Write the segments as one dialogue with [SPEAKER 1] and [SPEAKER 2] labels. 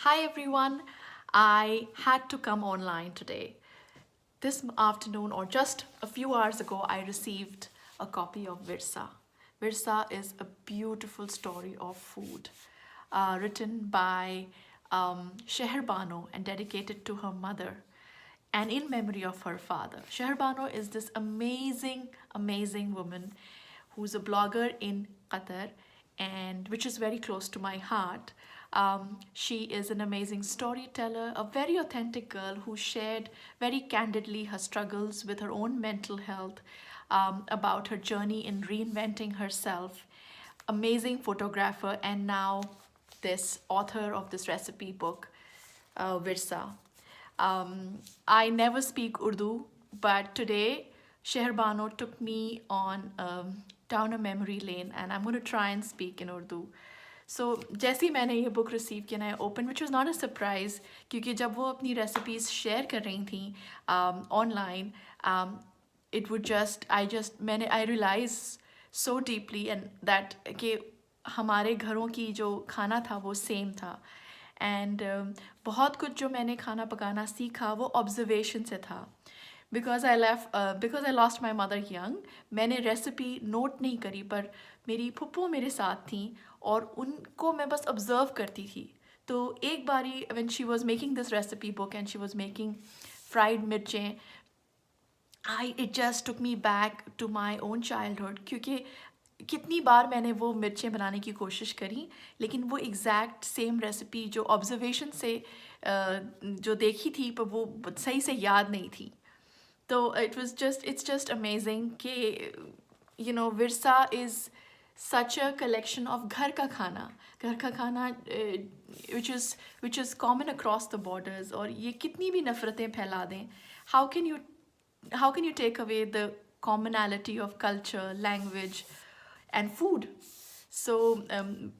[SPEAKER 1] Hi everyone, I had to come online today. This afternoon, or just a few hours ago, I received a copy of Virsa. Virsa is a beautiful story of food written by Sheher Bano and dedicated to her mother and in memory of her father. Sheher Bano is this amazing woman who's a blogger in Qatar and which is very close to my heart. She is an amazing storyteller, a very authentic girl who shared very candidly her struggles with her own mental health, about her journey in reinventing herself. Amazing photographer, and now this author of this recipe book, Virsa. I never speak Urdu, but today Sheher Bano took me on down a memory lane, and I'm going to try and speak in Urdu. So जैसे ही मैंने ये book receive किया ना open which was not a surprise क्योंकि जब वो अपनी recipes share कर रही थी ऑनलाइन इट वुड जस्ट मैंने I realise so deeply and that कि हमारे घरों की जो खाना था वो सेम था एंड बहुत कुछ जो मैंने खाना पकाना सीखा वो ऑब्जर्वेशन से था because I lost my mother young मैंने रेसिपी नोट नहीं करी पर मेरी फुप्पो मेरे साथ थी और उनको मैं बस ऑब्ज़र्व करती थी तो एक बारी when she was making this recipe book and she was making fried मिर्चें it just took me back to my own childhood क्योंकि कितनी बार मैंने वो मिर्चें बनाने की कोशिश करी लेकिन वो एग्जैक्ट सेम रेसिपी जो ऑब्जर्वेशन से जो देखी थी पर वो सही से याद नहीं थी तो it's just amazing कि Virsa is such a collection of घर का खाना which is common across the borders और ये कितनी भी नफ़रतें फैला दें how can you how can you take away the commonality of culture, language, and food? So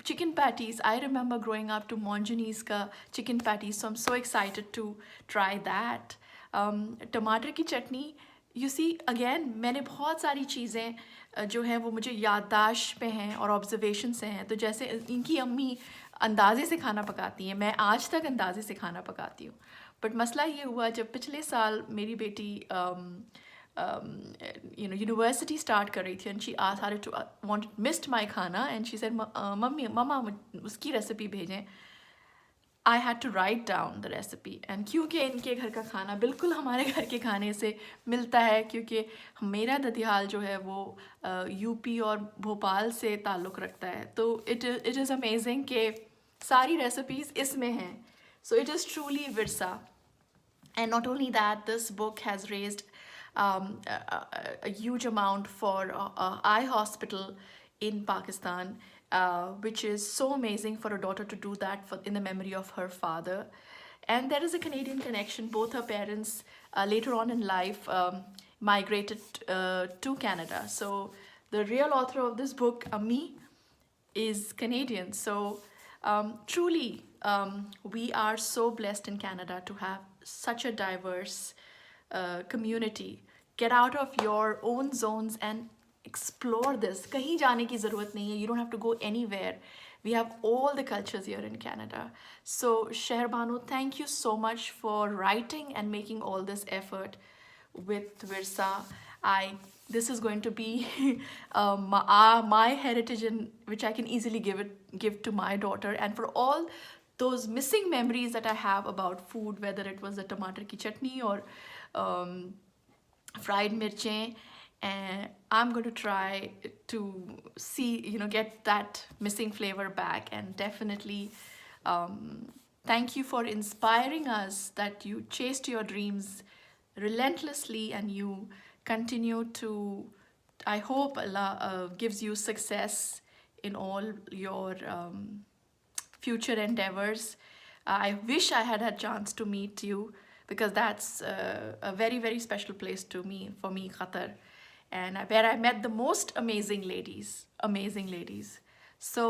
[SPEAKER 1] chicken patties, I remember growing up to Monjani's ka chicken patties, so I'm so excited to try that. टमाटर की चटनी you see again मैंने बहुत सारी चीज़ें जो हैं वो मुझे याददाश्त पे हैं और ऑब्जर्वेशन से हैं तो जैसे इनकी अम्मी अंदाज़े से खाना पकाती हैं मैं आज तक अंदाज़े से खाना पकाती हूँ बट मसला ये हुआ जब पिछले साल मेरी बेटी यूनिवर्सिटी स्टार्ट कर रही थी and she asked to want missed my khana and she said mummy mamma उसकी रेसिपी भेजें I had to write down the recipe and क्योंकि इनके घर का खाना बिल्कुल हमारे घर के खाने से मिलता है क्योंकि मेरा ददियाल जो है वो यूपी और भोपाल से ताल्लुक़ रखता है तो इट इज़ अमेजिंग कि सारी रेसिपीज़ इसमें हैं so it is truly Virsa. And not only that, this book has raised a huge amount for eye hospital in Pakistan, which is so amazing for a daughter to do that in the memory of her father. And there is a Canadian connection. Both her parents later on in life migrated to Canada. So the real author of this book, Ami, is Canadian. So truly, we are so blessed in Canada to have such a diverse community. Get out of your own zones and explore this. कहीं जाने की ज़रूरत नहीं है. You don't have to go anywhere. We have all the cultures here in Canada. So Sheher Bano, thank you so much for writing and making all this effort with Virsa. This is going to be my heritage, in which I can easily give to my daughter, and for all those missing memories that I have about food, whether it was the tomato ki chutney or fried mirchein, and I'm going to try to see, get that missing flavor back. And definitely thank you for inspiring us that you chased your dreams relentlessly and you continue to, I hope Allah gives you success in all your future endeavors. I wish I had a chance to meet you because that's a very, very special place for me, Qatar, and where I met the most amazing ladies. So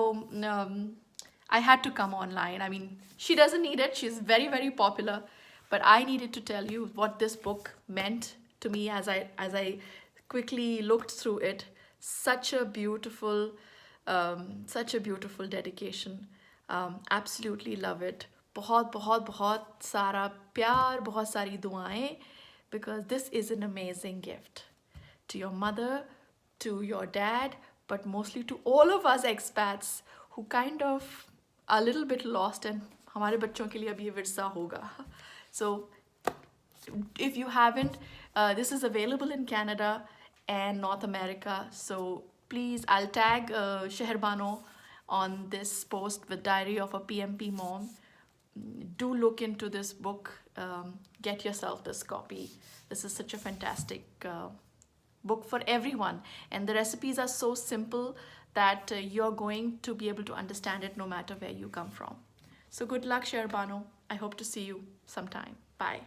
[SPEAKER 1] I had to come online. I mean, she doesn't need it. She's very, very popular, but I needed to tell you what this book meant to me as I quickly looked through it. Such a beautiful dedication. Absolutely love it. बहुत बहुत बहुत सारा प्यार, बहुत सारी दुआएं, because this is an amazing gift to your mother, to your dad, but mostly to all of us expats who kind of are a little bit lost, and हमारे बच्चों के लिए अब ये विरसा होगा. So if you haven't, this is available in Canada and North America. So please, I'll tag Shehrbano on this post with Diary of a PMP Mom. Do look into this book. Get yourself this copy. This is such a fantastic book for everyone. And the recipes are so simple that you're going to be able to understand it no matter where you come from. So good luck, Shehrbano. I hope to see you sometime. Bye.